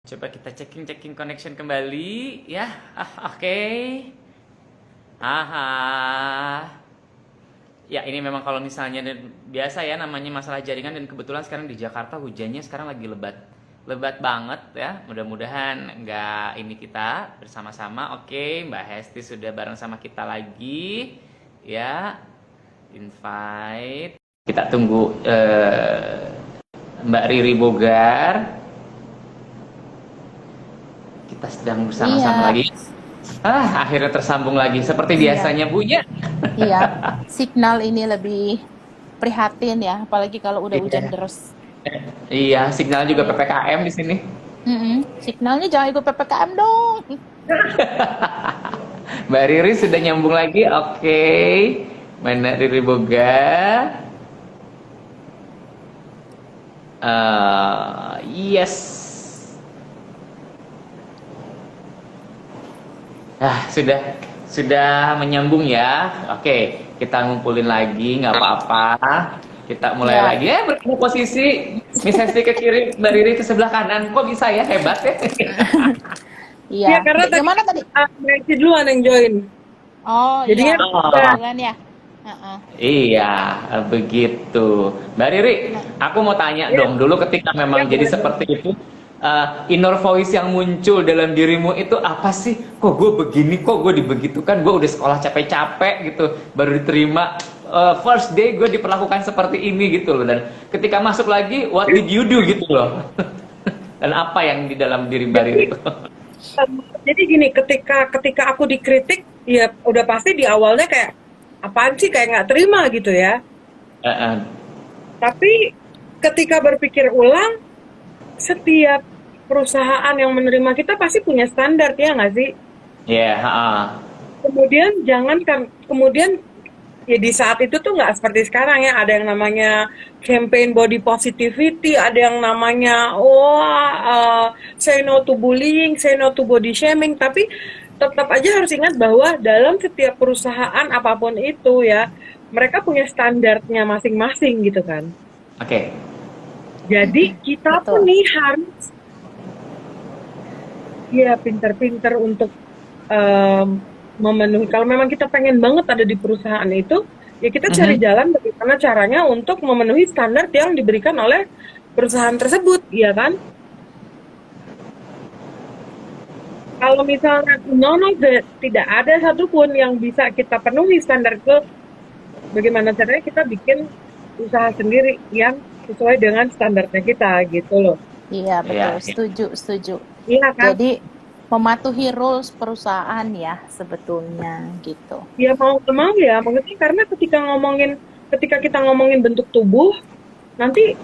Coba kita checking connection kembali ya. Oke. Aha. Ya, ini memang kalau misalnya biasa ya namanya masalah jaringan, dan kebetulan sekarang di Jakarta hujannya sekarang lagi lebat. Lebat banget ya. Mudah-mudahan nggak ini kita bersama-sama. Oke, Mbak Hesti sudah bareng sama kita lagi. Ya. Invite. Kita tunggu Mbak Riri Bogar. Kita sedang bersama-sama Iya, lagi. Akhirnya tersambung lagi seperti iya, biasanya Bu ya. iya. Signal ini lebih prihatin ya, apalagi kalau udah hujan Iya. deras. Iya, signal juga Iya. PPKM di sini. Signalnya jangan ikut PPKM dong. Mbak Riri sudah nyambung lagi. Oke. Mana Riri Boga? Yes. Sudah menyambung ya. Oke, kita ngumpulin lagi, nggak apa-apa. Kita mulai Ya, lagi. Bertemu posisi Miss Hesti ke kiri, Mbak Riri ke sebelah kanan. Kok bisa ya? Hebat ya. iya. Iya, karena tadi Yang mana tadi? Messi duluan yang join. Oh, iya. Jadinya Oh, Kebetulan ya. Heeh. iya, begitu. Mbak Riri, Nah, aku mau tanya ya, dong, dulu ketika ya memang jadi boleh boleh. seperti itu, inner voice yang muncul dalam dirimu itu apa sih? Kok gue begini, kok gue dibegitukan, gue udah sekolah capek-capek gitu, baru diterima, first day gue diperlakukan seperti ini gitu loh, dan ketika masuk lagi, what did you do gitu loh? Dan apa yang di dalam diri Mbak Riri Jadi itu? jadi gini, ketika ketika aku dikritik, ya udah pasti di awalnya kayak apaan sih, kayak nggak terima gitu ya. Eh, eh, Tapi ketika berpikir ulang, setiap perusahaan yang menerima kita pasti punya standar ya nggak sih? Ya, Kemudian kemudian ya di saat itu tuh nggak seperti sekarang ya, ada yang namanya campaign body positivity, ada yang namanya say no to bullying, say no to body shaming, tapi tetap aja harus ingat bahwa dalam setiap perusahaan apapun itu ya, mereka punya standarnya masing-masing gitu kan. oke. Jadi kita pun betul. nih harus ya pinter-pinter untuk em, memenuhi. Kalau memang kita pengen banget ada di perusahaan itu, ya kita cari Mhm. jalan bagaimana caranya untuk memenuhi standar yang diberikan oleh perusahaan tersebut, ya kan? Kalau misalnya tidak ada satupun yang bisa kita penuhi standar itu, bagaimana caranya kita bikin usaha sendiri yang sesuai dengan standarnya kita gitu loh. Iya, betul. Ya, ya. Setuju, setuju. Iya kan? Jadi mematuhi rules perusahaan ya sebetulnya gitu. Ya mau nggak mau ya, mengerti karena ketika kita ngomongin bentuk tubuh, nanti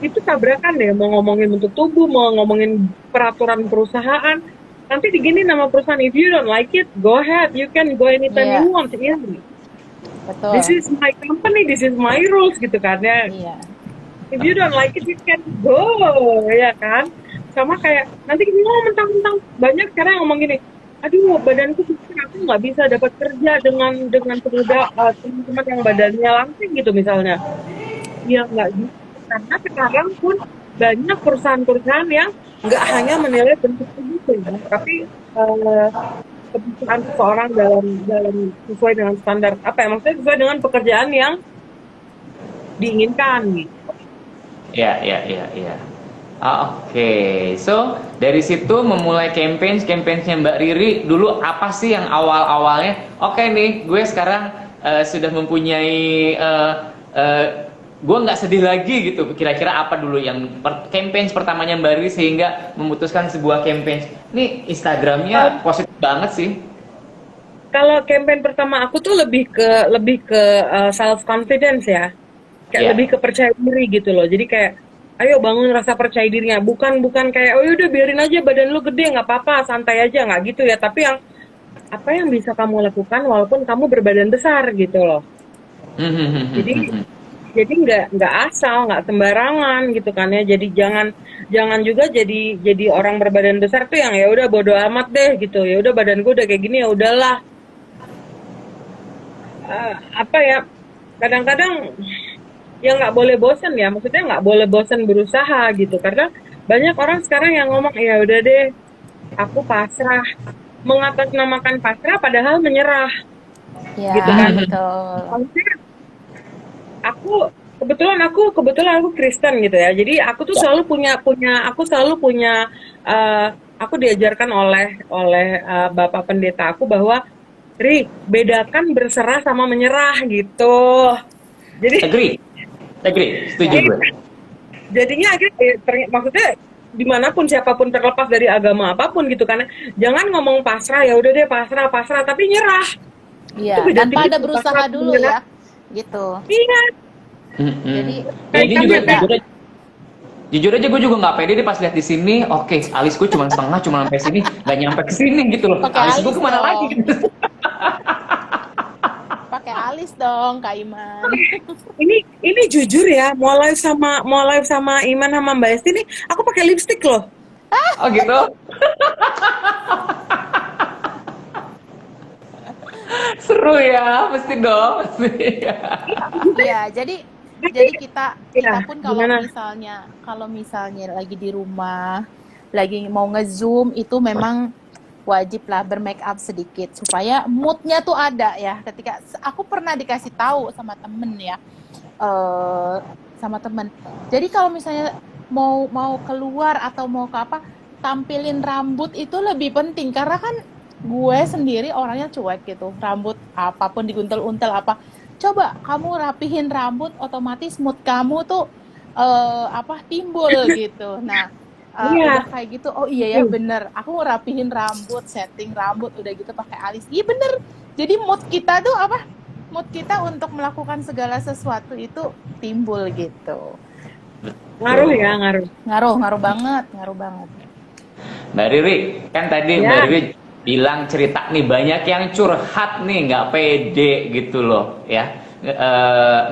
itu tabrakan deh, mau ngomongin bentuk tubuh, mau ngomongin peraturan perusahaan, nanti digini nama perusahaan, if you don't like it, go ahead, you can go anytime you Iya, want. Iya, this betul. is my company, this is my rules gitu kan ya. Iya. If you don't like it, you can go, ya kan? Sama kayak nanti kita ngomong mentang-mentang banyak sekarang yang ngomong gini, aduh badanku susah, aku nggak bisa dapat kerja dengan teman-teman yang badannya langsing gitu misalnya. Ya nggak gitu, karena sekarang pun banyak perusahaan-perusahaan yang nggak hanya menilai bentuk tubuh ya, tapi eh, kebutuhan seseorang dalam dalam sesuai dengan standar apa ya, maksudnya sesuai dengan pekerjaan yang diinginkan gitu. Ya, ya, ya, ya. Oke. So, dari situ memulai campaigns-campaignnya Mbak Riri dulu apa sih yang awal-awalnya? Oke nih, gue sekarang sudah mempunyai gue nggak sedih lagi gitu. Kira-kira apa dulu yang campaigns pertamanya Mbak Riri sehingga memutuskan sebuah campaign? Nih Instagramnya positif banget sih. Kalau campaign pertama aku tuh lebih ke self confidence ya. Kayak Ya. lebih ke percaya diri gitu loh. Jadi kayak ayo bangun rasa percaya dirinya. Bukan bukan kayak oh yaudah biarin aja badan lu gede nggak apa-apa, santai aja nggak gitu ya. Tapi yang apa yang bisa kamu lakukan walaupun kamu berbadan besar gitu loh. Jadi jadi nggak asal, nggak sembarangan gitu kan ya. Jadi jangan jangan juga jadi orang berbadan besar tuh yang ya udah bodo amat deh gitu. Ya udah badan gue udah kayak gini ya udahlah. Apa ya, kadang-kadang ya nggak boleh bosen ya, maksudnya nggak boleh bosen berusaha gitu, karena Banyak orang sekarang yang ngomong, ya udah deh, aku pasrah. Mengatasnamakan pasrah padahal menyerah, gitu Ya, kan. betul. Maksudnya aku kebetulan aku Kristen gitu ya. Jadi aku tuh selalu punya aku diajarkan oleh Bapak Pendeta aku bahwa Ri, bedakan berserah sama menyerah gitu. Jadi Agree, agree, setuju Ya, gue. jadinya akhirnya maksudnya dimanapun siapapun terlepas dari agama apapun gitu kan. Jangan ngomong pasrah, ya udah deh pasrah pasrah tapi nyerah. Itu iya. beda Tanpa tipis ada tuh, pasrah berusaha sama dulu menyerah. ya, gitu. Iya, Jadi Ya ini juga kaitannya kan. beda. jujur aja gue juga nggak pede deh pas lihat di sini. Oke, alis gue cuma setengah, cuma sampai sini, nggak nyampe ke sini gitu loh. Pakai Alis gue alis kemana lagi? dong. Pakai alis dong, Kak Iman. Ini jujur ya, mau live sama Iman sama Mbak Esti nih, aku pakai lipstick loh. Oh gitu. Seru ya, mesti dong, mesti. Iya, jadi kita Iya, kita pun gimana? kalau misalnya lagi di rumah, lagi mau nge-zoom itu memang wajib lah bermake up sedikit supaya moodnya tuh ada ya. Ketika aku pernah dikasih tahu sama temen ya, eh sama temen. Jadi kalau misalnya mau mau keluar atau mau ke apa, tampilin rambut itu lebih penting karena kan gue sendiri orangnya cuek gitu. Rambut apapun diguntel-untel apa. Coba kamu rapihin rambut, otomatis mood kamu tuh apa timbul gitu. Nah, Iya, udah kayak gitu, oh iya ya hmm, bener. Aku rapihin rambut, setting rambut, udah gitu pakai alis. Iya bener. Jadi mood kita tuh apa? Mood kita untuk melakukan segala sesuatu itu timbul gitu. ngaruh ya, Tuh. ngaruh. Ngaruh, ngaruh banget, ngaruh banget. Mbak Riri, kan tadi Mbak Ya, Riri bilang cerita nih banyak yang curhat nih nggak pede gitu loh ya.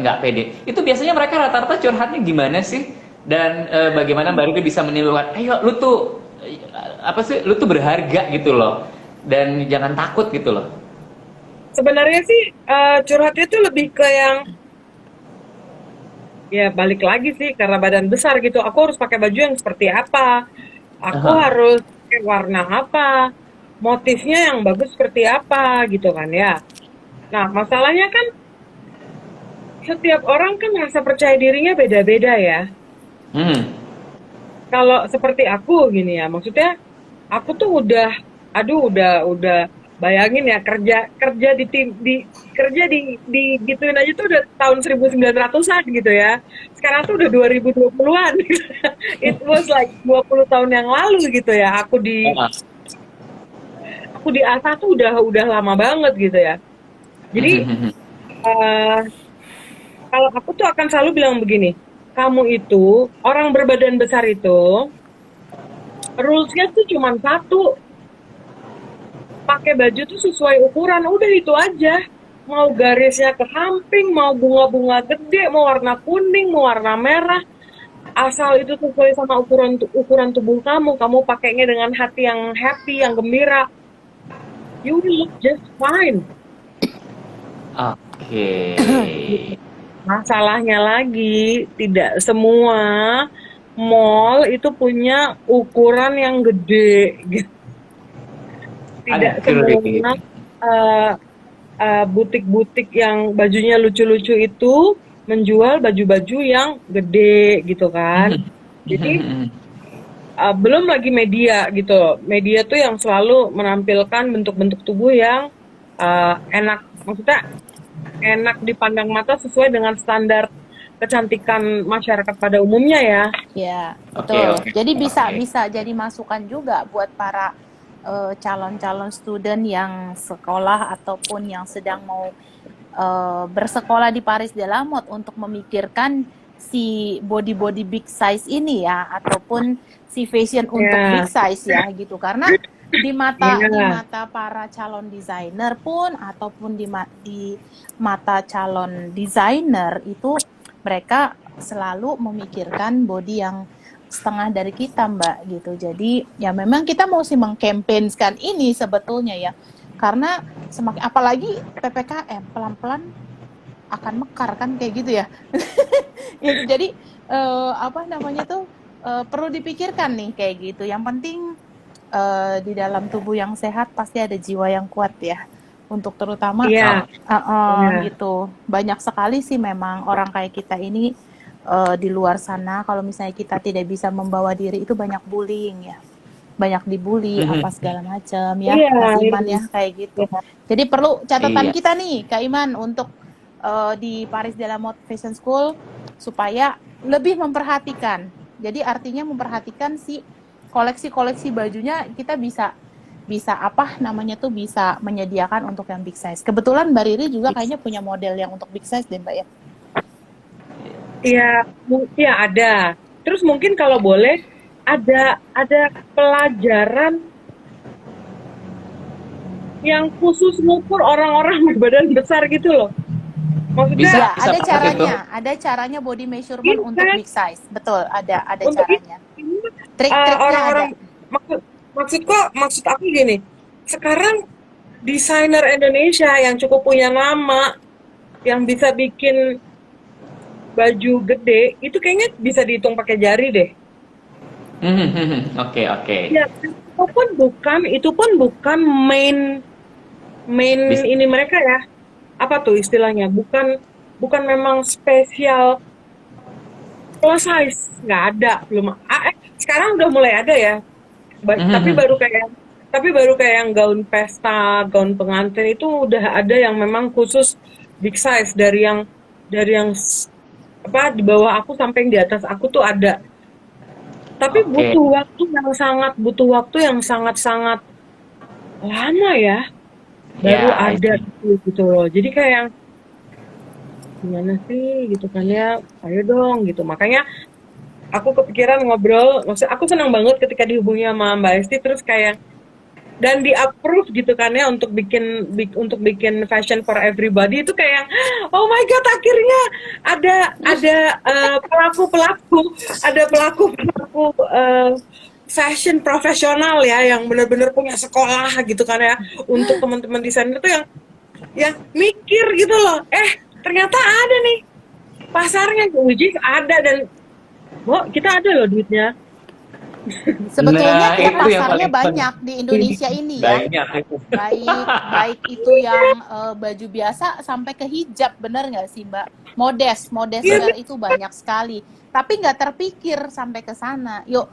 Nggak pede. Itu biasanya mereka rata-rata curhatnya gimana sih? Dan bagaimana Mbak Riri bisa menimbulkan, ayo lu tuh apa sih? Lu tuh berharga gitu loh. Dan jangan takut gitu loh. sebenarnya sih curhatnya tuh lebih ke yang ya balik lagi sih karena badan besar gitu. Aku harus pakai baju yang seperti apa? Aku Aha. harus pakai warna apa? Motifnya yang bagus seperti apa gitu kan ya. Nah, masalahnya kan setiap orang kan rasa percaya dirinya beda-beda ya. Hmm. Kalau seperti aku gini ya, maksudnya aku tuh udah bayangin ya kerja kerja di tim kerja di gituin aja tuh udah tahun 1900-an gitu ya. Sekarang tuh udah 2020-an. It was like 20 tahun yang lalu gitu ya. Ah. Aku di ASA tuh udah lama banget gitu ya. Jadi eh, kalau aku tuh akan selalu bilang begini, kamu itu orang berbadan besar itu rules-nya tuh cuma satu, pakai baju tuh sesuai ukuran, udah itu aja. Mau garisnya ke samping, mau bunga-bunga gede, mau warna kuning, mau warna merah, asal itu sesuai sama ukuran tubuh kamu, kamu pakainya dengan hati yang happy, yang gembira, you will look just fine. Oke. Masalahnya lagi, tidak semua mall itu punya ukuran yang gede gitu. Tidak Agree. semua eh, butik-butik yang bajunya lucu-lucu itu menjual baju-baju yang gede gitu kan. Jadi belum lagi media gitu. Media tuh yang selalu menampilkan bentuk-bentuk tubuh yang enak, maksudnya enak dipandang mata sesuai dengan standar kecantikan masyarakat pada umumnya ya. Ya, Oke, betul. oke. Jadi bisa Oke. bisa jadi masukan juga buat para calon-calon student yang sekolah ataupun yang sedang mau bersekolah di Paris de la Mode untuk memikirkan si body big size ini ya ataupun si fashion untuk big Ya, size ya gitu karena di iya. mata para calon desainer pun ataupun di mata calon desainer itu mereka selalu memikirkan body yang setengah dari kita Mbak gitu. Jadi ya memang kita mau sih mengkampanyekan ini sebetulnya ya. Karena semakin apalagi PPKM pelan-pelan akan mekar kan kayak gitu ya. Ya, jadi apa namanya tuh perlu dipikirkan nih kayak gitu. Yang penting di dalam tubuh yang sehat pasti ada jiwa yang kuat ya. Untuk terutama Iya, iya. gitu. Banyak sekali sih memang orang kayak kita ini di luar sana kalau misalnya kita tidak bisa membawa diri itu banyak bullying ya. Banyak dibully apa Mhm. segala macam ya, Iya, Mas Iman iya. ya kayak gitu. Iya. Jadi perlu catatan Iya. kita nih, Kak Iman untuk di Paris Delamot Fashion School supaya lebih memperhatikan. Jadi artinya memperhatikan si koleksi-koleksi bajunya kita bisa bisa apa namanya tuh bisa menyediakan untuk yang big size. Kebetulan Mbak Riri juga kayaknya punya model yang untuk big size deh Mbak ya. Iya, ya ada. Terus mungkin kalau boleh ada pelajaran yang khusus ngukur orang-orang berbadan besar gitu loh. Maksudnya Bisa, Ya, bisa ada banget itu. caranya. Ada caranya body measurement Iya, untuk kan? big size. Betul, ada Untuk caranya. ini Trik-triknya ada. orang-orang maksud aku gini. Sekarang desainer Indonesia yang cukup punya nama, yang bisa bikin baju gede, itu kayaknya bisa dihitung pakai jari deh. Oke, oke. Ya, itu pun bukan main main Bis- ini mereka ya. Apa tuh istilahnya? Bukan memang spesial plus size, nggak ada belum. Sekarang udah mulai ada ya. Tapi baru kayak yang gaun pesta, gaun pengantin itu udah ada yang memang khusus big size dari yang apa di bawah aku sampai yang di atas aku tuh ada. Tapi Oke. butuh waktu yang sangat-sangat lama ya baru Ya, ada itu gitu loh. Jadi kayak yang gimana sih gitu kan ya, ayo dong gitu. Makanya aku kepikiran ngobrol, maksud aku senang banget ketika dihubungi sama Mbak Esti terus kayak dan di approve gitu kan ya untuk bikin fashion for everybody itu kayak oh my god akhirnya ada pelaku fashion profesional ya yang benar-benar punya sekolah gitu kan ya untuk teman-teman desainer tuh yang mikir gitu loh ternyata ada nih pasarnya which is ada dan kita ada loh duitnya. Sebetulnya Nah, kita itu yang pasarnya paling penting. banyak di Indonesia ini ya. Banyak itu. Baik itu yang baju biasa sampai ke hijab, bener nggak sih Mbak? Modest Iya, wear itu banyak sekali. Tapi nggak terpikir sampai ke sana. Yuk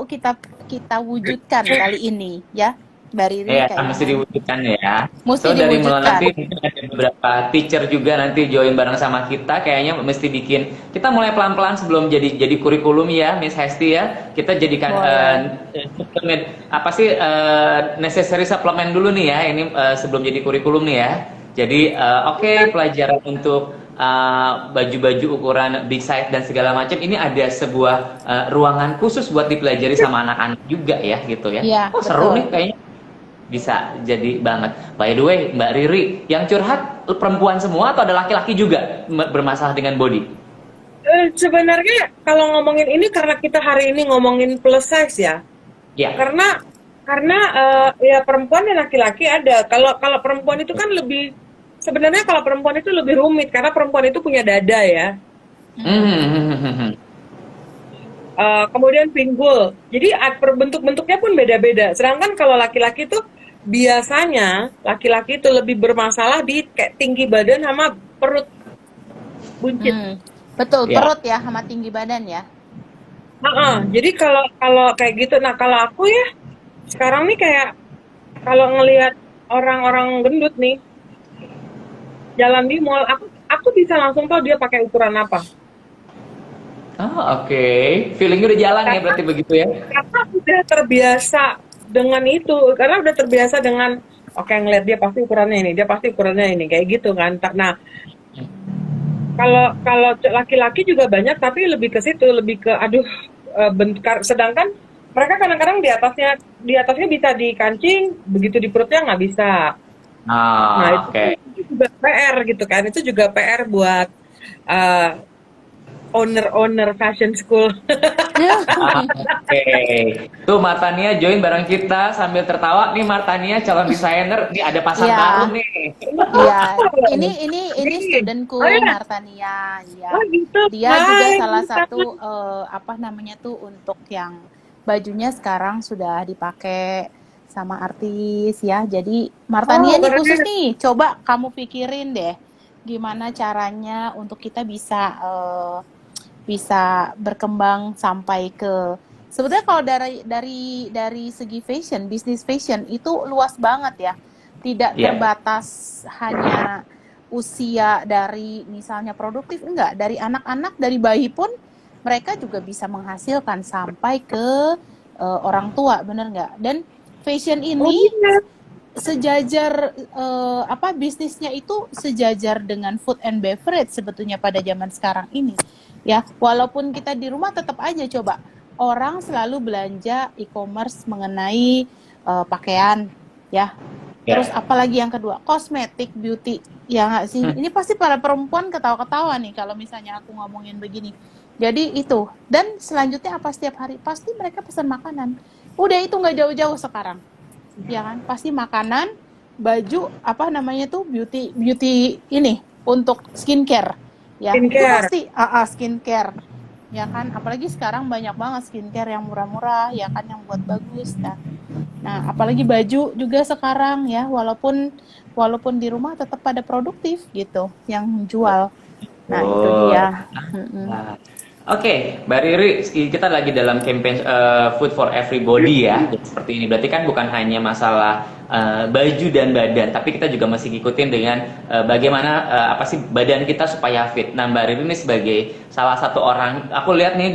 kita wujudkan kali ini ya, Mbak Riri Iya, kayak mesti gini. diwujudkan ya. Mesti So dari mulai diwujudkan. nanti mungkin ada beberapa teacher juga nanti join bareng sama kita. Kayaknya mesti bikin. Kita mulai pelan-pelan sebelum jadi kurikulum ya, Miss Hesti ya. Kita jadikan Boleh. suplemen apa sih necessary supplement dulu nih ya. Ini sebelum jadi kurikulum nih ya. Jadi oke, pelajaran untuk baju-baju ukuran big size dan segala macam ini ada sebuah ruangan khusus buat dipelajari sama anak-anak juga ya gitu ya. Iya, Oh seru betul. nih kayaknya. Bisa jadi banget. By the way, Mbak Riri, yang curhat perempuan semua atau ada laki-laki juga bermasalah dengan body? Sebenarnya kalau ngomongin ini karena kita hari ini ngomongin plus size ya. Ya. Karena ya perempuan dan laki-laki ada. Kalau perempuan itu kan sebenarnya kalau perempuan itu lebih rumit karena perempuan itu punya dada ya. Kemudian pinggul. Jadi bentuk-bentuknya pun beda-beda. Sedangkan kalau laki-laki itu biasanya laki-laki itu lebih bermasalah di kayak tinggi badan sama perut buncit. Betul, Ya. perut ya sama tinggi badan ya. Jadi kalau kayak gitu, nah kalau aku ya sekarang nih kayak kalau ngelihat orang-orang gendut nih jalan di mall, aku bisa langsung tahu dia pakai ukuran apa. Oh, oke. Feelingnya udah jalan ya berarti begitu ya? Karena udah terbiasa dengan itu, karena udah terbiasa dengan oke ngelihat dia pasti ukurannya ini, dia pasti ukurannya ini kayak gitu kan. Nah, kalau laki-laki juga banyak tapi lebih ke situ, lebih ke sedangkan mereka kadang-kadang di atasnya bisa dikancing, begitu di perutnya nggak bisa. Nah, Oke. itu juga PR gitu kan. Itu juga PR buat owner fashion school. Oke. Tuh Martania join bareng kita sambil tertawa nih. Martania calon desainer, nih ada pasar Iya. baru nih. Iya, ini studentku Oh ya, Martania, ya. oh gitu. Dia juga Hai, salah Martania. satu apa namanya tuh untuk yang bajunya sekarang sudah dipakai sama artis ya. Jadi Martania Oh, nih khusus keren. nih, coba kamu pikirin deh gimana caranya untuk kita bisa berkembang sampai ke sebetulnya kalau dari segi fashion, bisnis fashion itu luas banget ya. Tidak Iya. terbatas hanya usia dari misalnya produktif, enggak, dari anak-anak, dari bayi pun mereka juga bisa menghasilkan sampai ke orang tua, bener nggak? Dan fashion Oh ini iya. sejajar apa bisnisnya itu sejajar dengan food and beverage sebetulnya pada zaman sekarang ini ya, walaupun kita di rumah tetap aja coba orang selalu belanja e-commerce mengenai pakaian ya, terus Ya. apalagi yang kedua kosmetik beauty ya nggak sih, ini pasti para perempuan ketawa-ketawa nih kalau misalnya aku ngomongin begini. Jadi itu, dan selanjutnya apa, setiap hari pasti mereka pesan makanan, udah itu nggak jauh-jauh sekarang ya kan, pasti makanan, baju, apa namanya tuh, beauty beauty ini untuk skincare ya, itu Skincare. pasti skincare ya kan, apalagi sekarang banyak banget skincare yang murah-murah ya kan, yang buat bagus. Nah apalagi baju juga sekarang ya, walaupun di rumah tetap pada produktif gitu yang jual. Nah itu Oh. dia. Nah, oke, Mbak Riri, kita lagi dalam campaign Food for Everybody ya. Jadi seperti ini. Berarti kan bukan hanya masalah baju dan badan, tapi kita juga masih ngikutin dengan bagaimana apa sih badan kita supaya fit. Nah, Mbak Riri ini sebagai salah satu orang, aku lihat nih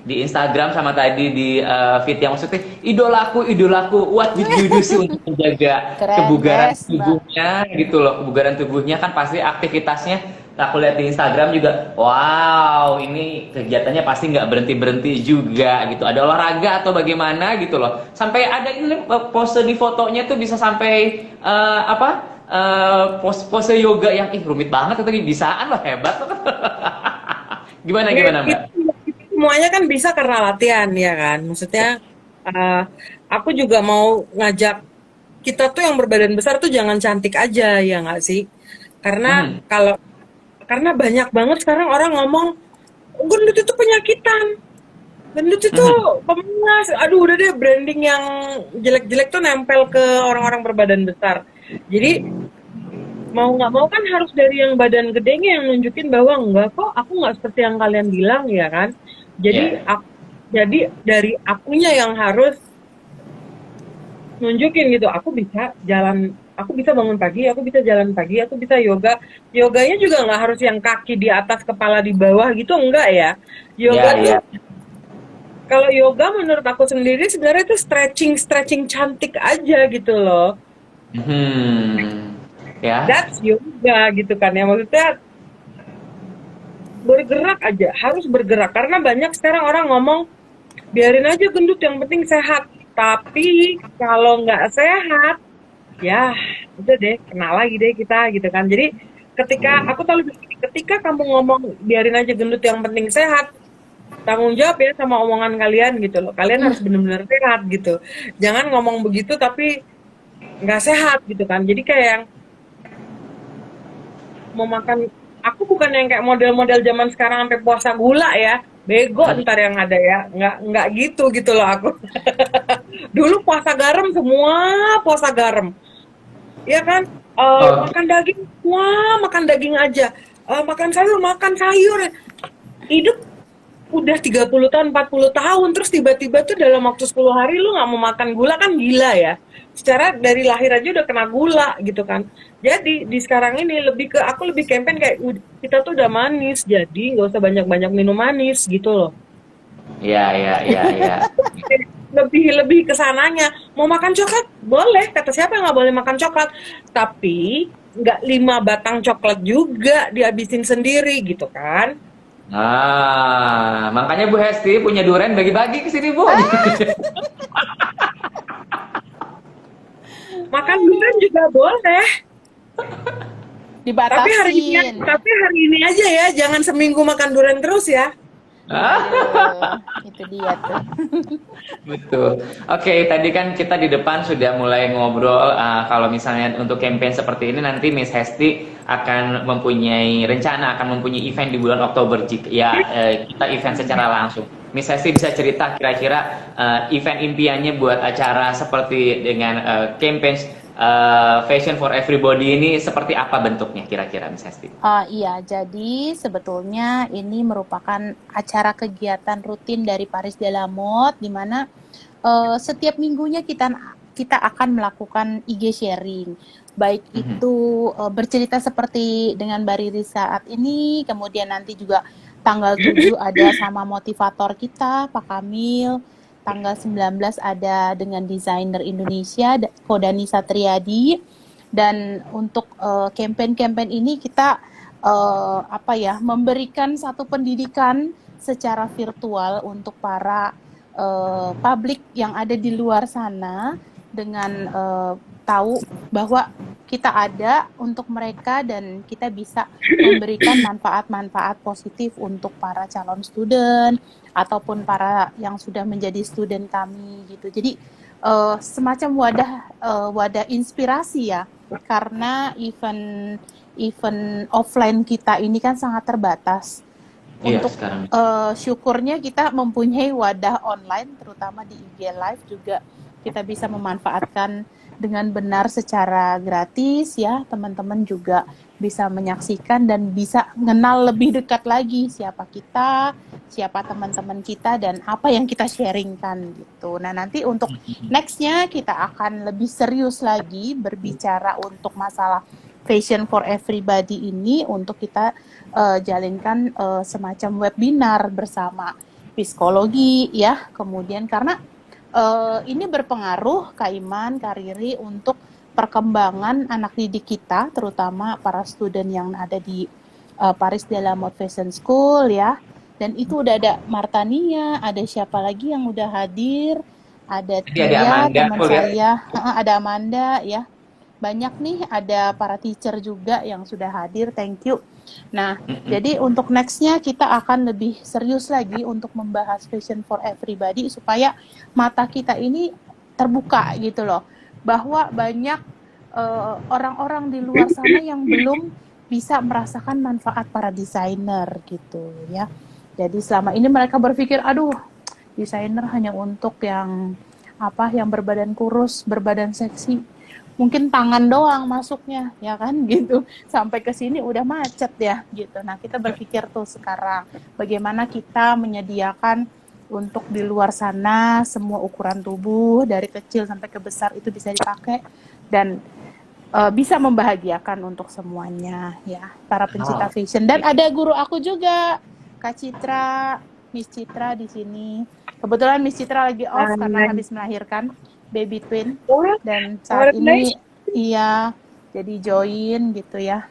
di Instagram sama tadi di feed yang maksudnya idolaku, what did you do sih untuk menjaga Keren kebugaran guys Mbak. tubuhnya gitu loh. Kebugaran tubuhnya kan pasti aktivitasnya. Aku lihat di Instagram juga, wow, ini kegiatannya pasti nggak berhenti-berhenti juga gitu. Ada olahraga atau bagaimana gitu loh. Sampai ada ini pose di fotonya tuh bisa sampai pose yoga yang rumit banget tapi bisaan loh, hebat loh. Gimana Mbak? Itu semuanya kan bisa karena latihan ya kan. Maksudnya aku juga mau ngajak kita tuh yang berbadan besar tuh jangan cantik aja ya nggak sih? Karena Hmm. karena banyak banget sekarang orang ngomong gendut itu penyakitan, gendut itu pemalas. Aduh udah deh, branding yang jelek-jelek tuh nempel ke orang-orang berbadan besar. Jadi mau nggak mau kan harus dari yang badan gedenya yang nunjukin bahwa enggak kok, aku nggak seperti yang kalian bilang ya kan. Jadi Ya. jadi dari akunya yang harus nunjukin gitu, aku bisa bangun pagi, aku bisa jalan pagi, aku bisa yoga. Yoganya juga nggak harus yang kaki di atas kepala di bawah gitu, enggak ya. Yoga tuh, Ya. kalau yoga menurut aku sendiri sebenarnya itu stretching cantik aja gitu loh. Ya. That's yoga gitu kan ya, maksudnya bergerak aja, harus bergerak. Karena banyak sekarang orang ngomong biarin aja gendut, yang penting sehat. Tapi kalau nggak sehat, ya udah deh, kena lagi deh kita gitu kan. Jadi ketika kamu ngomong biarin aja gendut, yang penting sehat, tanggung jawab ya sama omongan kalian gitu loh. Kalian harus benar-benar sehat gitu. Jangan ngomong begitu tapi nggak sehat gitu kan. Jadi kayak yang mau makan, aku bukan yang kayak model-model zaman sekarang sampai puasa gula ya. Bego ntar yang ada ya. Nggak gitu loh aku. Dulu puasa garam, semua puasa garam. Ya kan? Makan daging, wah makan daging aja. Makan sayur. Hidup udah 30 tahun, 40 tahun, terus tiba-tiba tuh dalam waktu 10 hari lu nggak mau makan gula, kan gila ya. Secara dari lahir aja udah kena gula gitu kan. Jadi di sekarang ini aku lebih campaign kayak kita tuh udah manis, jadi nggak usah banyak-banyak minum manis gitu loh. Ya. Lebih kesananya, mau makan coklat boleh, kata siapa yang nggak boleh makan coklat, tapi nggak 5 batang coklat juga dihabisin sendiri gitu kan. Makanya Bu Hesti punya durian bagi-bagi ke sini, Bu. Makan durian juga boleh. Dibatasin. tapi hari ini aja ya, jangan seminggu makan durian terus ya. Itu dia tuh. Betul. Oke, tadi kan kita di depan sudah mulai ngobrol kalau misalnya untuk campaign seperti ini nanti Miss Hesti akan mempunyai rencana akan mempunyai event di bulan Oktober jika ya kita event secara langsung. Miss Hesti bisa cerita kira-kira event impiannya buat acara seperti dengan campaign Fashion for Everybody ini seperti apa bentuknya kira-kira Miss Hesti? Iya, jadi sebetulnya ini merupakan acara kegiatan rutin dari Paris de la Mode, di mana setiap minggunya kita akan melakukan IG sharing, baik itu bercerita seperti dengan Mbak Riri saat ini, kemudian nanti juga tanggal 7 ada sama motivator kita, Pak Kamil. Tanggal 19 ada dengan desainer Indonesia, Kodani Satriadi. Dan untuk campaign-campaign ini kita memberikan satu pendidikan secara virtual untuk para publik yang ada di luar sana dengan tahu bahwa kita ada untuk mereka dan kita bisa memberikan manfaat-manfaat positif untuk para calon student ataupun para yang sudah menjadi student kami gitu. Jadi semacam wadah inspirasi ya, karena event offline kita ini kan sangat terbatas. Untuk syukurnya kita mempunyai wadah online, terutama di IG Live juga kita bisa memanfaatkan dengan benar secara gratis ya, teman-teman juga bisa menyaksikan dan bisa mengenal lebih dekat lagi siapa kita, siapa teman-teman kita dan apa yang kita sharingkan gitu. Nah nanti untuk nextnya kita akan lebih serius lagi berbicara untuk masalah Fashion for Everybody ini untuk kita jalinkan semacam webinar bersama psikologi ya, kemudian karena ini berpengaruh Kak Iman, Kak Riri untuk perkembangan anak didik kita, terutama para student yang ada di Paris de la Mode Fashion School ya. Dan itu udah ada Martania, ada siapa lagi yang udah hadir, ada Tia, teman saya, ada Amanda ya. Banyak nih, ada para teacher juga yang sudah hadir, thank you. Nah, jadi untuk nextnya kita akan lebih serius lagi untuk membahas Fashion for Everybody supaya mata kita ini terbuka gitu loh, bahwa banyak orang-orang di luar sana yang belum bisa merasakan manfaat para desainer gitu ya. Jadi selama ini mereka berpikir, aduh, desainer hanya untuk yang berbadan kurus, berbadan seksi. Mungkin tangan doang masuknya, ya kan, gitu. Sampai ke sini udah macet ya, gitu. Nah, kita berpikir tuh sekarang, bagaimana kita menyediakan untuk di luar sana, semua ukuran tubuh, dari kecil sampai ke besar itu bisa dipakai, dan bisa membahagiakan untuk semuanya, ya, para pencinta fashion. Dan ada guru aku juga, Kak Citra, Miss Citra di sini. Kebetulan Miss Citra lagi off karena habis melahirkan baby twin dan saat ini iya jadi join gitu ya.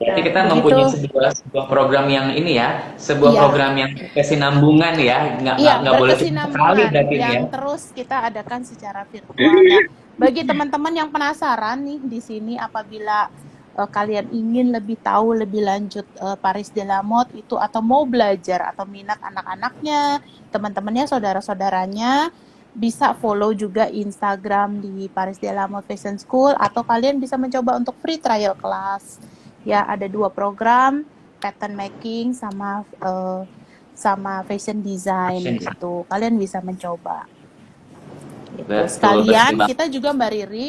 Jadi kita mempunyai sebuah program yang ini ya, program yang kesinambungan ya, nggak boleh sekali berarti yang terus kita adakan secara virtual ya. Bagi teman-teman yang penasaran nih di sini, apabila kalian ingin lebih tahu lebih lanjut Paris de la Mode itu, atau mau belajar atau minat anak-anaknya, teman-temannya, saudara-saudaranya, bisa follow juga Instagram di Paris de la Mode Fashion School, atau kalian bisa mencoba untuk free trial class. Ya, ada 2 program, pattern making sama fashion design gitu. Kalian bisa mencoba. Gitu. Sekalian kita juga Mbak Riri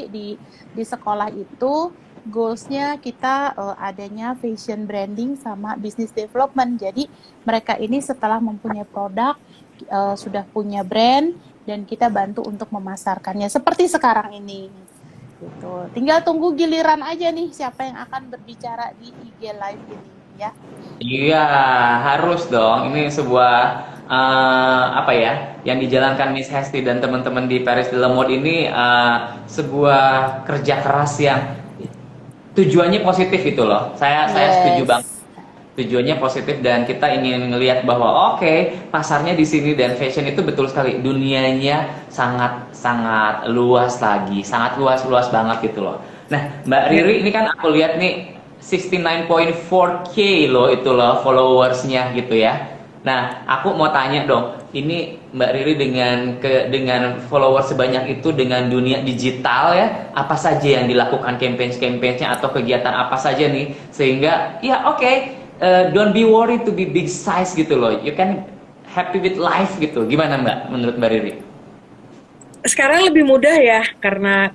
di sekolah itu goals-nya kita adanya fashion branding sama business development. Jadi mereka ini setelah mempunyai produk, sudah punya brand, dan kita bantu untuk memasarkannya seperti sekarang ini. Gitu. Tinggal tunggu giliran aja nih siapa yang akan berbicara di IG Live ini ya. Iya, harus dong. Ini sebuah yang dijalankan Miss Hesti dan teman-teman di Paris de la Mode ini sebuah kerja keras yang tujuannya positif itu loh. Saya setuju banget. Tujuannya positif dan kita ingin ngelihat bahwa pasarnya di sini dan fashion itu betul sekali dunianya sangat luas lagi, sangat luas banget gitu loh. Nah, Mbak Riri ini kan aku lihat nih 69.4K loh itu loh followersnya gitu ya. Nah, aku mau tanya dong, ini Mbak Riri dengan followers sebanyak itu dengan dunia digital ya, apa saja yang dilakukan campaign-campaignnya atau kegiatan apa saja nih sehingga ya oke, don't be worried to be big size gitu loh. You can happy with life gitu. Gimana Mbak menurut Mbak Riri? Sekarang lebih mudah ya karena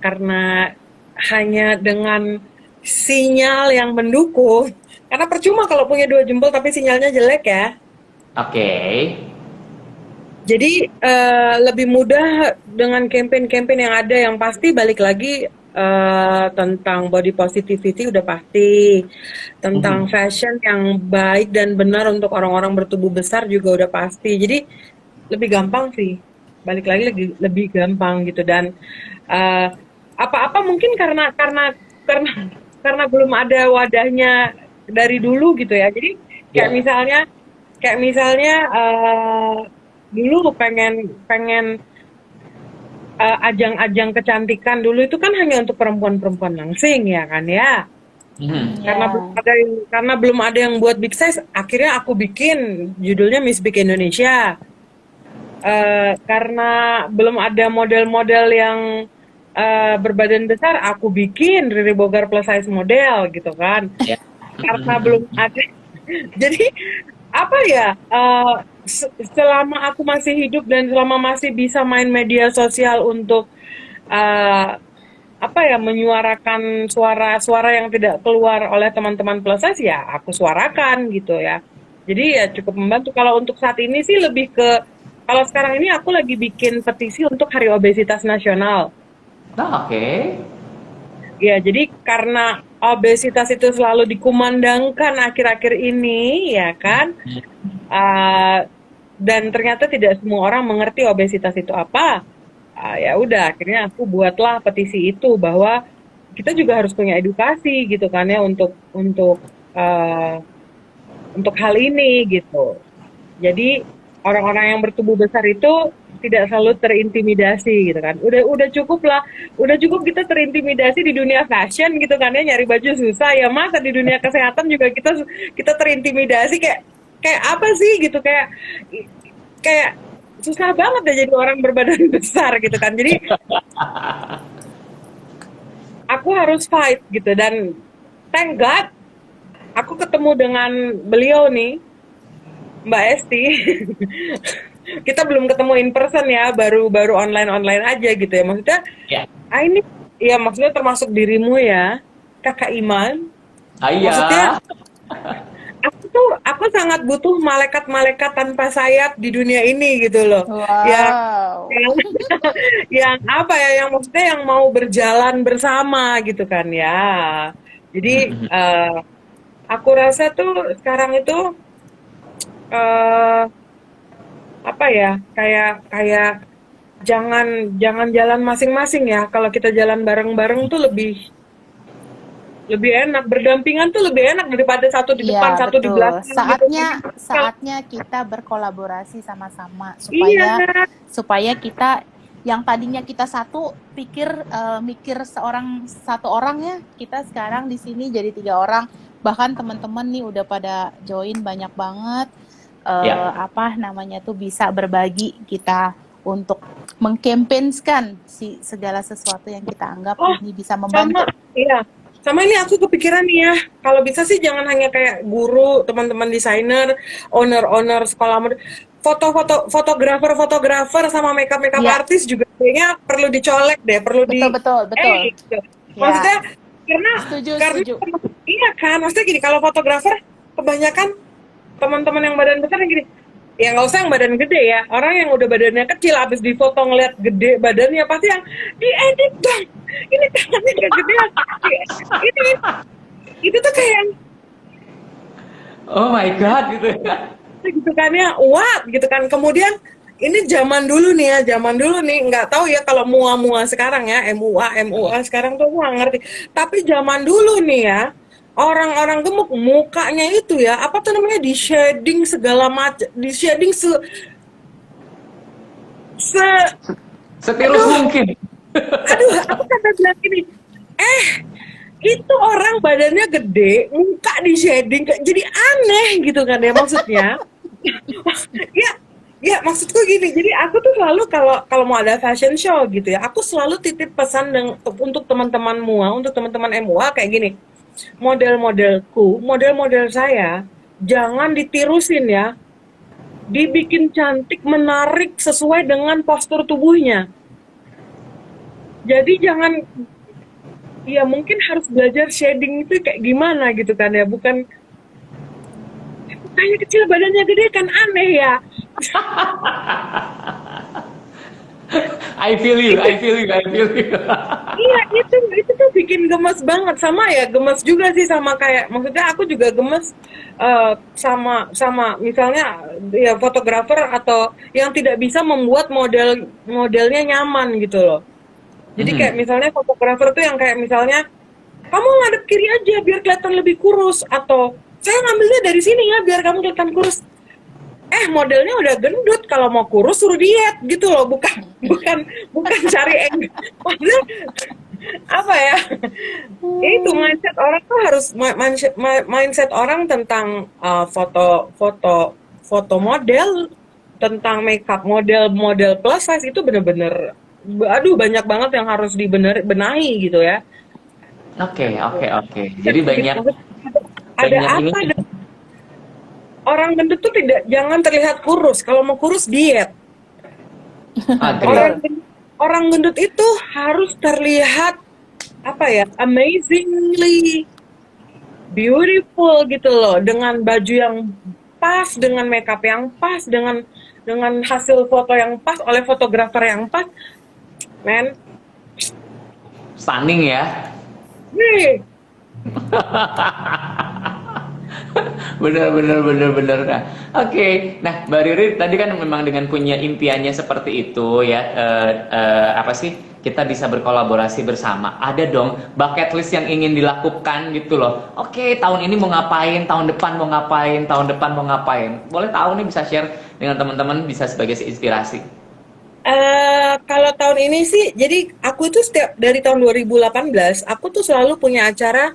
hanya dengan sinyal yang mendukung. Karena percuma kalau punya 2 jempol tapi sinyalnya jelek ya. Oke. Jadi lebih mudah dengan campaign-campaign yang ada, yang pasti balik lagi tentang body positivity udah pasti, tentang fashion yang baik dan benar untuk orang-orang bertubuh besar juga udah pasti. Jadi lebih gampang sih, balik lagi lebih gampang gitu. Dan apa-apa mungkin karena belum ada wadahnya dari dulu gitu ya. Jadi kayak Ya. misalnya dulu pengen ajang-ajang kecantikan dulu itu kan hanya untuk perempuan-perempuan langsing ya kan ya. Mhm. Karena Ya. belum ada yang buat big size, akhirnya aku bikin judulnya Miss Big Indonesia. Karena belum ada model-model yang berbadan besar, aku bikin Riri Bogar plus size model gitu kan. Ya. Karena belum ada. Jadi apa ya? Selama aku masih hidup dan selama masih bisa main media sosial untuk apa ya, menyuarakan suara-suara yang tidak keluar oleh teman-teman plus size, ya aku suarakan gitu ya. Jadi ya cukup membantu. Kalau untuk saat ini sih lebih ke, kalau sekarang ini aku lagi bikin petisi untuk Hari Obesitas Nasional. Nah, oke. Ya, jadi karena obesitas itu selalu dikumandangkan akhir-akhir ini, ya kan? Dan ternyata tidak semua orang mengerti obesitas itu apa. Ya udah, akhirnya aku buatlah petisi itu bahwa kita juga harus punya edukasi gitu kan ya untuk hal ini gitu. Jadi orang-orang yang bertubuh besar itu tidak selalu terintimidasi gitu kan. Udah cukup lah, udah cukup kita terintimidasi di dunia fashion gitu kan ya, nyari baju susah ya, masa di dunia kesehatan juga kita terintimidasi, kayak apa sih gitu, kayak susah banget ya jadi orang berbadan besar gitu kan. Jadi aku harus fight gitu, dan thank God aku ketemu dengan beliau nih, Mbak Esti. Kita belum ketemu in person ya, baru online aja gitu ya. Maksudnya, Ya. ini ya maksudnya termasuk dirimu ya, Kakak Iman. Iya. Maksudnya aku sangat butuh malaikat-malaikat tanpa sayap di dunia ini gitu loh. Yang Wow. yang apa ya, yang maksudnya yang mau berjalan bersama gitu kan ya. Jadi aku rasa tuh sekarang itu apa ya, kayak jangan jalan masing-masing ya. Kalau kita jalan bareng-bareng tuh lebih enak, berdampingan tuh lebih enak daripada satu di depan, Iya, satu di betul. belakang gitu. Saatnya kita berkolaborasi sama-sama Iya, supaya kita yang tadinya kita mikir satu orang ya, kita sekarang di sini jadi 3 orang. Bahkan teman-teman nih udah pada join banyak banget. Ya. Apa namanya tuh, bisa berbagi kita untuk mengkampanyekan segala sesuatu yang kita anggap ini bisa membantu. Sama ini aku kepikiran nih ya, kalau bisa sih jangan hanya kayak guru, teman-teman desainer, owner sekolah mode, fotografer sama makeup Iya. artis juga kayaknya perlu dicolek deh, perlu Betul. gitu. Maksudnya Setuju. iya kan, maksudnya gini, kalau fotografer kebanyakan teman-teman yang badan besar yang gini, ya nggak usah yang badan gede ya, orang yang udah badannya kecil abis difoto ngeliat gede badannya pasti yang diedit dong, ini tangannya kegedean, ini itu tuh kayak Oh my God gitu ya. gitu kan ya, what gitu kan. Kemudian ini zaman dulu nih, nggak tahu ya kalau mua sekarang ya, MUA sekarang tuh aku nggak ngerti, tapi zaman dulu nih ya, orang-orang gemuk mukanya itu ya, apa tuh namanya, di shading segala macam, di shading Setirus mungkin. aduh, aku sampai bilang gini, itu orang badannya gede, muka di shading, jadi aneh gitu kan ya maksudnya. Ya, ya maksudku gini. Jadi aku tuh selalu kalau kalau mau ada fashion show gitu ya, aku selalu titip pesan untuk teman-teman MUA, untuk teman-teman MUA kayak gini. Model-model saya jangan ditirusin ya, dibikin cantik, menarik sesuai dengan postur tubuhnya. Jadi jangan, ya mungkin harus belajar shading itu kayak gimana gitu kan ya, bukan kayak kecil badannya gede kan aneh ya. I feel you, I feel you, I feel you. Iya, itu tuh bikin gemes banget. Sama ya, gemes juga sih sama kayak, maksudnya aku juga gemes sama sama misalnya ya fotografer atau yang tidak bisa membuat modelnya nyaman gitu loh. Jadi Mhm. kayak misalnya fotografer tuh yang kayak misalnya kamu ngadep kiri aja biar kelihatan lebih kurus, atau saya ngambilnya dari sini ya biar kamu kelihatan kurus. Modelnya udah gendut, kalau mau kurus suruh diet gitu loh, bukan bukan bukan cari maksudnya apa ya, itu mindset orang tuh harus mindset orang tentang foto foto foto model, tentang makeup model plus size itu bener-bener, aduh banyak banget yang harus benahi gitu ya. Oke, oke, oke. Jadi banyak Ada banyak ini. apa orang gendut tuh tidak, jangan terlihat kurus, kalau mau kurus diet. Agree. Orang gendut itu harus terlihat apa ya, amazingly beautiful gitu loh, dengan baju yang pas, dengan makeup yang pas, dengan hasil foto yang pas oleh fotografer yang pas, men. Stunning ya. Nih, Bener. Nah, oke. Nah, Mbak Riri tadi kan memang dengan punya impiannya seperti itu ya. Apa sih? Kita bisa berkolaborasi bersama. Ada dong bucket list yang ingin dilakukan gitu loh. Oke, tahun ini mau ngapain? Tahun depan mau ngapain? Tahun depan mau ngapain? Boleh tahu nih, bisa share dengan teman-teman, bisa sebagai inspirasi. kalau tahun ini sih, jadi aku itu setiap dari tahun 2018, aku tuh selalu punya acara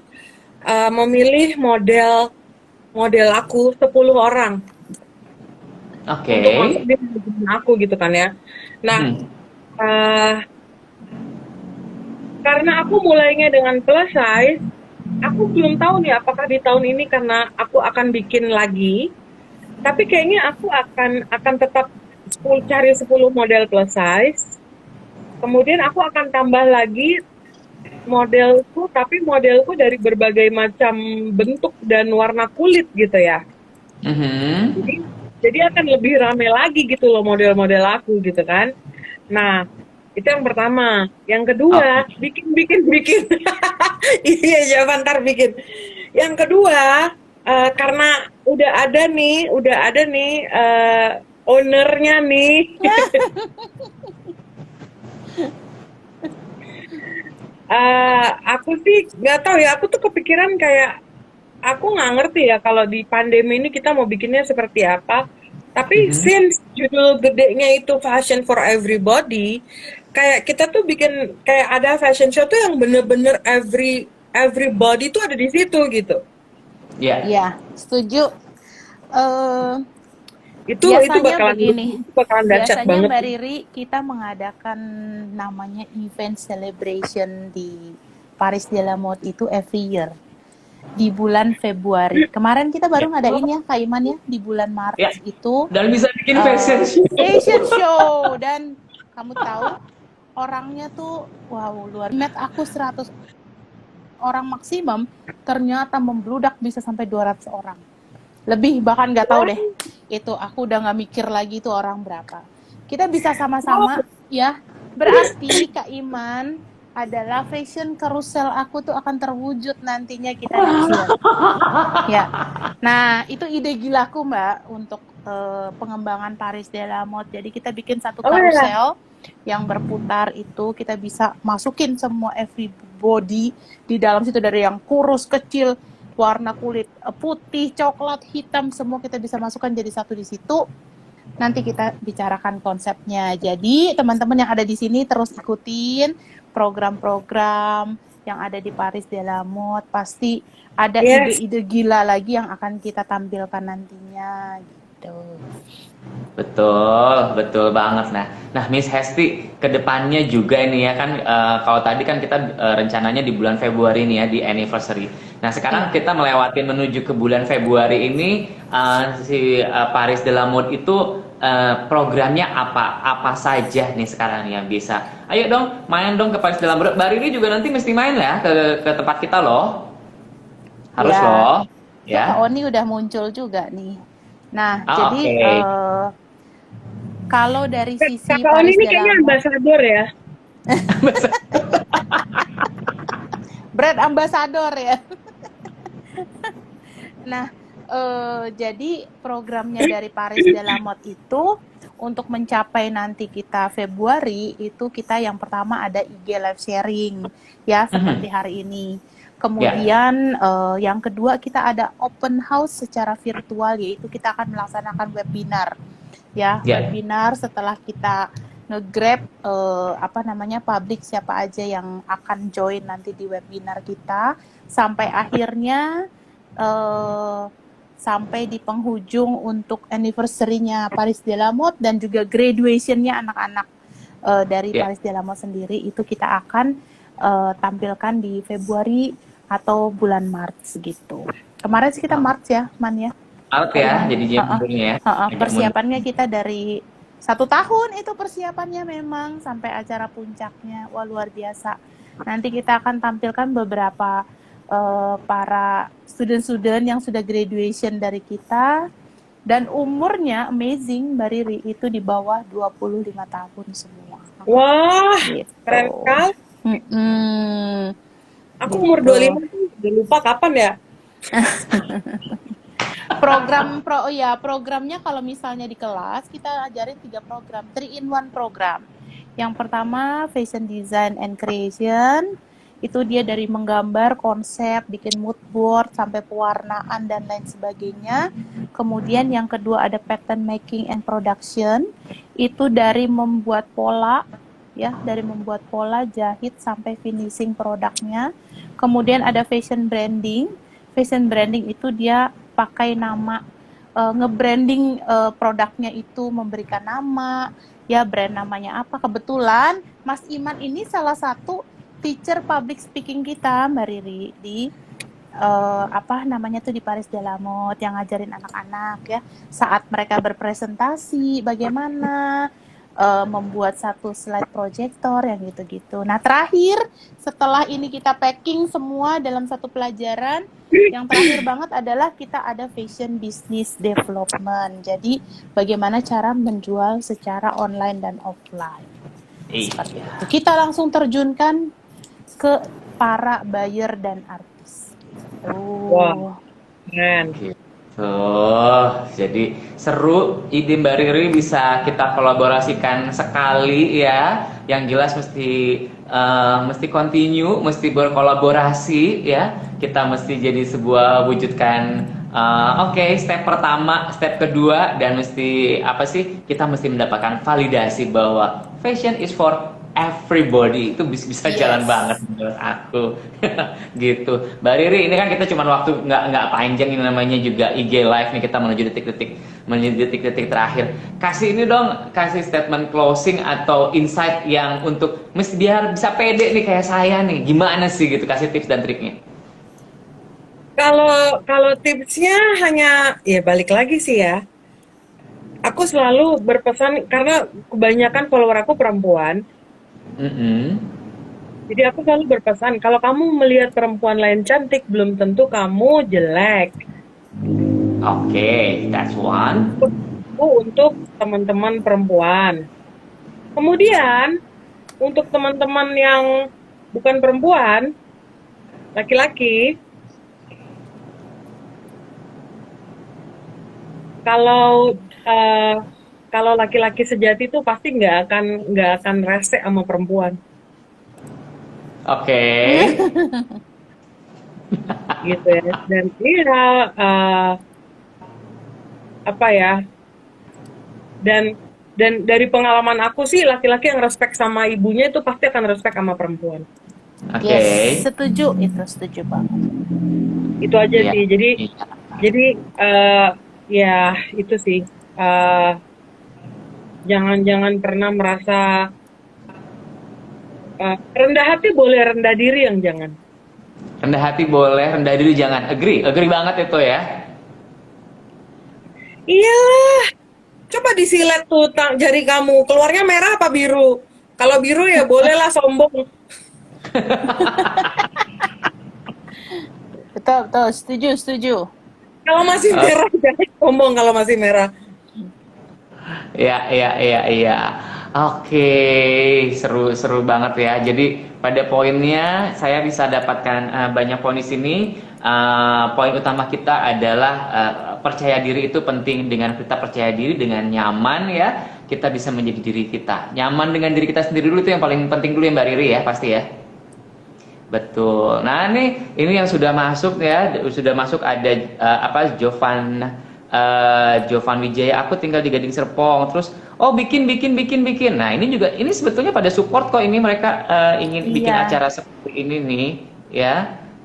memilih model aku 10 orang Oke. untuk masuk di manajemen aku gitu kan ya. Nah, Hmm. eh, karena aku mulainya dengan plus size, aku belum tahu nih apakah di tahun ini karena aku akan bikin lagi, tapi kayaknya aku akan tetap cari 10 model plus size. Kemudian aku akan tambah lagi modelku, tapi modelku dari berbagai macam bentuk dan warna kulit gitu ya. Mhm. Jadi akan lebih rame lagi gitu loh model-model aku gitu kan. Nah, itu yang pertama. Yang kedua, Oke. bikin. Iya, jawaban ntar bikin. Yang kedua, karena udah ada nih ownernya nih. Aku sih nggak tahu ya. Aku tuh kepikiran kayak aku nggak ngerti ya kalau di pandemi ini kita mau bikinnya seperti apa. Tapi Mhm. since judul gedenya itu fashion for everybody, kayak kita tuh bikin kayak ada fashion show tuh yang bener-bener everybody tuh ada di situ gitu. Ya. Ya, setuju. Eh, Itu biasanya begini, bakalan dahsyat biasanya banget. Mbak Riri kita mengadakan namanya event celebration di Paris de la Mode itu every year di bulan Februari. Kemarin kita baru ngadain ya, Kak Iman ya, di bulan Ya. Maret itu Dan bisa bikin fashion show. fashion show, dan kamu tahu orangnya tuh wow luar. Met aku 100 orang maksimum, ternyata membludak bisa sampai 200 orang. Lebih bahkan nggak tahu deh. Itu aku udah nggak mikir lagi itu orang berapa. Kita bisa sama-sama ya. Berarti Kak Iman adalah fashion carousel aku tuh akan terwujud nantinya kita next year. Ya. Nah, itu ide gilaku Mbak untuk pengembangan Paris de la Mode. Jadi kita bikin satu Oh ya, carousel yang berputar itu, kita bisa masukin semua everybody di dalam situ, dari yang kurus, kecil, warna kulit putih, coklat, hitam, semua kita bisa masukkan jadi satu di situ. Nanti kita bicarakan konsepnya. Jadi teman-teman yang ada di sini terus ikutin program-program yang ada di Paris de la Mode. Pasti ada Yes. ide-ide gila lagi yang akan kita tampilkan nantinya gitu. Betul, betul banget. Nah, Miss Hesti, kedepannya juga ini ya kan, kalau tadi kan kita rencananya di bulan Februari ini ya di anniversary. Nah, sekarang kita melewati menuju ke bulan Februari ini, si Paris de la Mode itu programnya apa saja nih sekarang yang bisa. Ayo dong, main dong ke Paris de la Mode. Mbak Riri juga nanti mesti main ya ke tempat kita loh. Harus Ya, loh, itu Kak ya. Oni udah muncul juga nih. Nah, Ah, jadi oke. kalau dari sisi Kakak Oni Paris ini de kayaknya la Mode, ambasador ya. brand ambassador ya. Nah, jadi programnya dari Paris de la Mode itu untuk mencapai nanti kita Februari itu kita yang pertama ada IG live sharing ya seperti hari ini. Kemudian yang kedua kita ada open house secara virtual, yaitu kita akan melaksanakan webinar ya, webinar setelah kita nge-grab publik siapa aja yang akan join nanti di webinar kita sampai akhirnya sampai di penghujung untuk anniversary-nya Paris de la Mode dan juga graduation-nya anak-anak dari Paris de la Mode sendiri, itu kita akan tampilkan di Februari atau bulan Maret gitu. Kemarin sih kita Maret ya, Man ya. Maret ya, jadinya mundurnya ya. Persiapannya kita dari 1 tahun itu persiapannya memang sampai acara puncaknya. Wah, luar biasa. Nanti kita akan tampilkan beberapa para student-student yang sudah graduation dari kita dan umurnya amazing, Mbak Riri, itu di bawah 25 tahun semua. Wah, gitu. keren sekali. Aku umur 25 tuh udah lupa kapan ya. Programnya kalau misalnya di kelas kita ajarin 3 program, 3-in-1 program. Yang pertama fashion design and creation, itu dia dari menggambar konsep, bikin mood board sampai pewarnaan dan lain sebagainya. Kemudian yang kedua ada pattern making and production, itu dari membuat pola ya, dari membuat pola, jahit sampai finishing produknya. Kemudian ada fashion branding. Fashion branding itu dia pakai nama, nge-branding produknya itu, memberikan nama, ya brand namanya apa. Kebetulan Mas Iman ini salah satu teacher public speaking kita, Mbak Riri, di di Paris de la Mode, yang ngajarin anak-anak ya saat mereka berpresentasi bagaimana membuat satu slide projector yang gitu-gitu. Nah, terakhir setelah ini kita packing semua dalam satu pelajaran, yang terakhir banget adalah kita ada fashion business development. Jadi bagaimana cara menjual secara online dan offline. Seperti itu. Kita langsung terjunkan ke para buyer dan artis. Wow, keren. Jadi seru, ide Mbak Riri bisa kita kolaborasikan sekali ya. Yang jelas mesti continue, mesti berkolaborasi ya. Kita mesti jadi sebuah wujudkan step pertama, step kedua, dan kita mesti mendapatkan validasi bahwa fashion is for everybody. Itu bisa jalan banget menurut aku. Gitu. Mbak Riri, ini kan kita cuma waktu nggak panjang, ini namanya juga IG live nih, kita menuju detik-detik terakhir. Kasih statement closing atau insight yang untuk biar bisa pede nih kayak saya nih. Gimana sih gitu, kasih tips dan triknya. Kalau tipsnya hanya ya balik lagi sih ya. Aku selalu berpesan karena kebanyakan follower aku perempuan. Jadi aku selalu berpesan, kalau kamu melihat perempuan lain cantik, belum tentu kamu jelek. Oke, that's one. Untuk teman-teman perempuan. Kemudian untuk teman-teman yang bukan perempuan, laki-laki, kalau laki-laki sejati itu pasti nggak akan rese sama perempuan. Oke. Gitu ya. Dan dan dari pengalaman aku sih, laki-laki yang respect sama ibunya itu pasti akan respect sama perempuan. Oke. Yes, setuju itu, setuju banget. Itu aja Iya. sih. Jadi Iya. jadi ya itu sih. Eh, jangan pernah merasa rendah hati, boleh, rendah diri yang jangan. Rendah hati boleh, rendah diri jangan. Agree, agree banget itu ya. Iyalah, coba disilet tuh jari kamu, keluarnya merah apa biru? Kalau biru ya bolehlah sombong. Betul, betul, setuju, setuju. Kalau masih merah jangan sombong kalau masih merah. Iya, iya, iya, iya. Oke, seru banget ya. Jadi pada poinnya saya bisa dapatkan banyak poin di sini. Poin utama kita adalah percaya diri itu penting. Dengan kita percaya diri, dengan nyaman ya, kita bisa menjadi diri kita. Nyaman dengan diri kita sendiri dulu itu yang paling penting dulu ya Mbak Riri ya, pasti ya. Betul. Nah, ini yang sudah masuk ya, sudah masuk ada apa Jovan Wijaya. Aku tinggal di Gading Serpong. Terus bikin. Nah, ini juga ini sebetulnya pada support kok, ini mereka ingin bikin Iya. acara seperti ini nih, ya.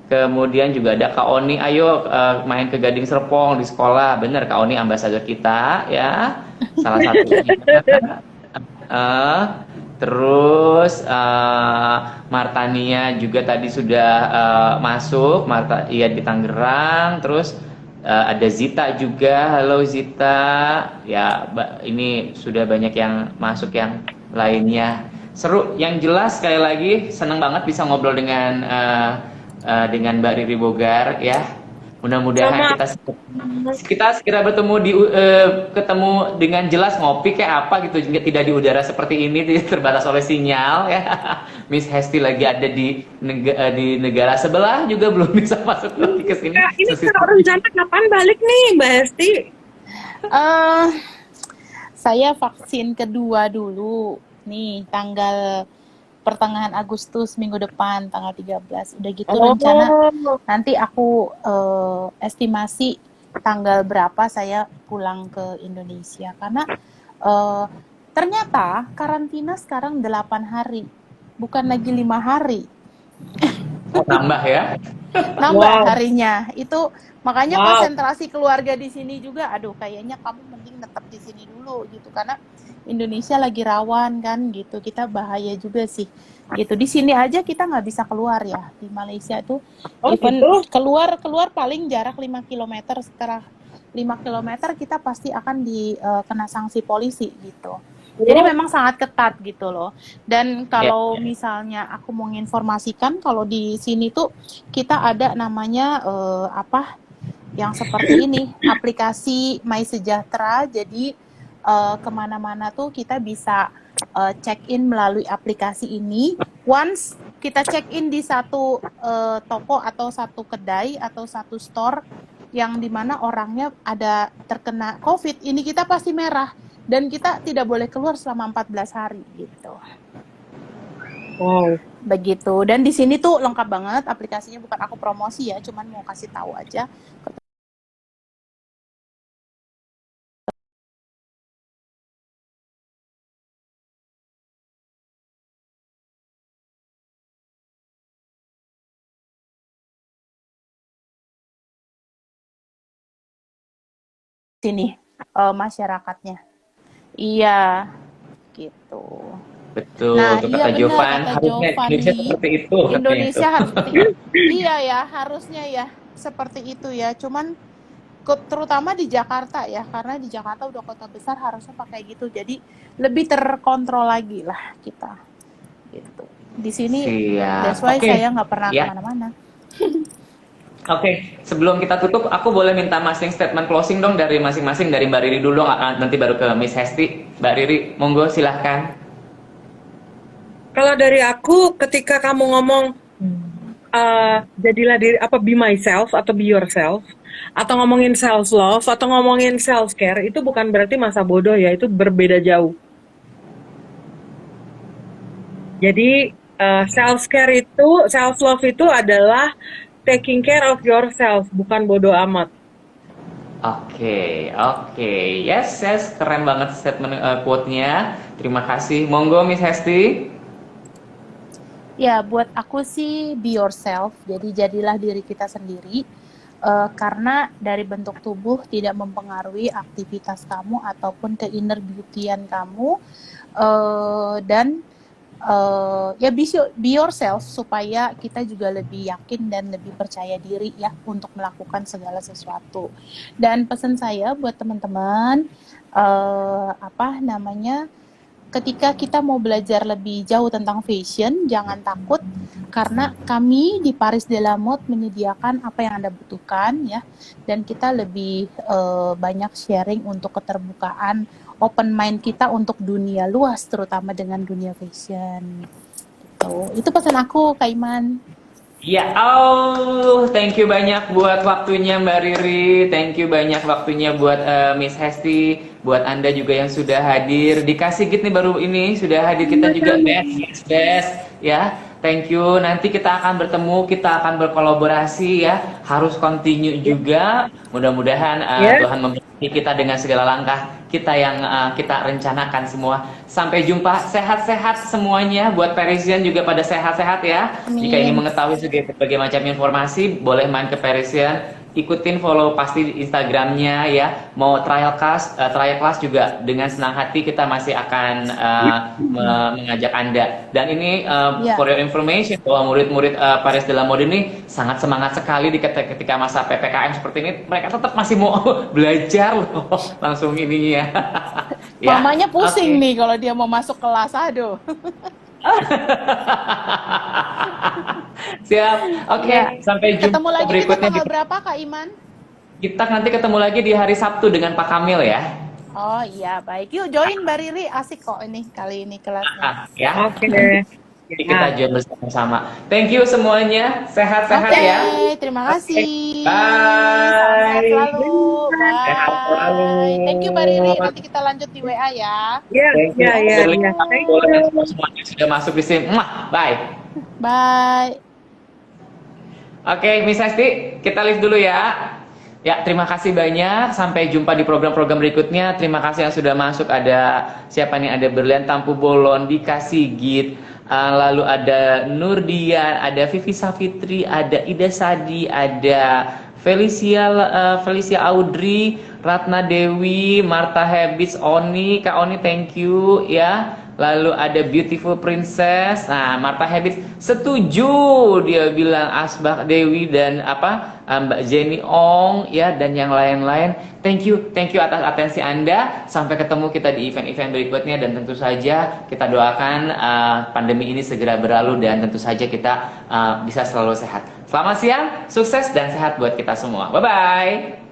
Kemudian juga ada Kak Oni, ayo main ke Gading Serpong di sekolah. Bener, Kak Oni ambasador kita ya. Salah satunya. Eh, terus Martania juga tadi sudah masuk, Marta iya di Tangerang. Terus ada Zita juga, halo Zita. Ya, ini sudah banyak yang masuk yang lainnya. Seru, yang jelas sekali lagi senang banget bisa ngobrol dengan Mbak Riri Bogar ya. Mudah-mudahan Sama kita segera ketemu dengan jelas, ngopi kayak apa gitu, tidak di udara seperti ini terbatas oleh sinyal ya. Miss Hesti lagi ada di negara sebelah juga belum bisa masuk lagi ke sini. ya, ini kalau rencana kapan balik nih, Mbak Hesti? Eh, saya vaksin kedua dulu nih tanggal pertengahan Agustus minggu depan tanggal 13. Udah gitu rencana nanti aku estimasi tanggal berapa saya pulang ke Indonesia karena ternyata karantina sekarang 8 hari, bukan lagi 5 hari. Tambah ya. Nambah Wow. harinya. Itu makanya Wow. konsentrasi keluarga di sini juga, aduh kayaknya kamu mending tetap di sini dulu gitu karena Indonesia lagi rawan kan gitu. Kita bahaya juga sih. Gitu. Di sini aja kita nggak bisa keluar ya. Di Malaysia tuh even Gitu. keluar paling jarak 5 km, setelah 5 km kita pasti akan kena sanksi polisi gitu. Jadi memang sangat ketat gitu loh. Dan kalau misalnya aku mau menginformasikan, kalau di sini tuh kita ada namanya yang seperti ini, aplikasi My Sejahtera. Jadi kemana-mana tuh kita bisa check in melalui aplikasi ini. Once kita check in di satu toko atau satu kedai atau satu store yang dimana orangnya ada terkena COVID, ini kita pasti merah dan kita tidak boleh keluar selama 14 hari gitu. Wow. Begitu. Dan di sini tuh lengkap banget aplikasinya, bukan aku promosi ya, cuman mau kasih tahu aja. Sini masyarakatnya. Iya, gitu. Betul, Nah, tuh iya kata benar Jovan, kata harusnya Jovan Indonesia nih. seperti itu katanya Indonesia itu. harus seperti itu. Iya ya, harusnya ya seperti itu ya. Cuman terutama di Jakarta ya, karena di Jakarta udah kota besar harusnya pakai gitu. Jadi lebih terkontrol lagi lah kita. Gitu. Di sini, Siap. that's why Oke. saya nggak pernah Ya. kemana-mana. Oke, sebelum kita tutup, aku boleh minta statement closing dong dari masing-masing, dari Mbak Riri dulu, nanti baru ke Miss Hesti. Mbak Riri, monggo silahkan. Kalau dari aku, ketika kamu ngomong jadilah diri, be myself atau be yourself, atau ngomongin self love atau ngomongin self care, itu bukan berarti masa bodoh ya, itu berbeda jauh. Jadi self love itu adalah taking care of yourself, bukan bodoh amat. Oke, yes, keren banget statement quote-nya. Terima kasih. Monggo Miss Hesti. Ya, buat aku sih be yourself. Jadi jadilah diri kita sendiri. Karena dari bentuk tubuh tidak mempengaruhi aktivitas kamu ataupun ke inner beautyan kamu. Dan ya be yourself supaya kita juga lebih yakin dan lebih percaya diri ya untuk melakukan segala sesuatu. Dan pesan saya buat teman-teman, apa namanya, ketika kita mau belajar lebih jauh tentang fashion, jangan takut karena kami di Paris de la Mode menyediakan apa yang Anda butuhkan ya, dan kita lebih banyak sharing untuk keterbukaan open mind kita untuk dunia luas, terutama dengan dunia fashion. Gitu. Itu pesan aku, Kak Iman. Ya, oh, thank you banyak buat waktunya Mbak Riri, thank you banyak waktunya buat Miss Hesti, buat Anda juga yang sudah hadir. Dikasih git nih baru ini sudah hadir kita juga best, ya. Thank you. Nanti kita akan bertemu, kita akan berkolaborasi ya. Harus continue juga. Mudah-mudahan Ya, Tuhan memberkati kita dengan segala langkah kita yang kita rencanakan semua. Sampai jumpa, sehat-sehat semuanya. Buat Parisian juga pada sehat-sehat ya. Jika ingin Amin. mengetahui berbagai macam informasi, boleh main ke Parisian. Ikutin follow pasti Instagramnya ya. Mau trial class juga dengan senang hati kita masih akan mengajak Anda. Dan ini Ya. for your information bahwa murid-murid Paris de la Mode ini sangat semangat sekali ketika masa PPKM seperti ini. Mereka tetap masih mau belajar loh langsung ini ya. Ya, Mamanya pusing oke. nih kalau dia mau masuk kelas, aduh. Siap. Oke, Ya. sampai Ketemu jumpa lagi kita berikutnya. tanggal berapa, Kak Iman? Kita nanti ketemu lagi di hari Sabtu dengan Pak Kamil ya. Oh iya, baik. Yuk join Mbak Riri, asik kok ini kali ini kelasnya. Ya. oke. Nanti kita Ya. join bersama-sama. Thank you semuanya. Sehat-sehat Oke, ya. terima kasih. Salam sehat Bye. selalu. Sehat selalu. Bye. Thank you Mbak Riri, nanti kita lanjut di WA ya. Ya, Thank you. ya, ya, Shirley, ya. Thank boleh dan you. semuanya sudah masuk di sini. Bye. Bye. Oke, Miss Hesti, kita live dulu ya. Ya, terima kasih banyak. Sampai jumpa di program-program berikutnya. Terima kasih yang sudah masuk. Ada siapa nih? Ada Berlian Tampu Bolon, dikasih Git. Lalu ada Nurdian, ada Vivi Safitri, ada Ida Sadi, ada Felicia Audrey, Ratna Dewi, Marta Habits, Oni, Kak Oni, thank you ya. Lalu ada Beautiful Princess. Nah, Marta Habits setuju, dia bilang Asbah Dewi dan Mbak Jenny Ong ya dan yang lain-lain. Thank you atas atensi Anda. Sampai ketemu kita di event-event berikutnya dan tentu saja kita doakan pandemi ini segera berlalu dan tentu saja kita bisa selalu sehat. Selamat siang, sukses dan sehat buat kita semua. Bye bye.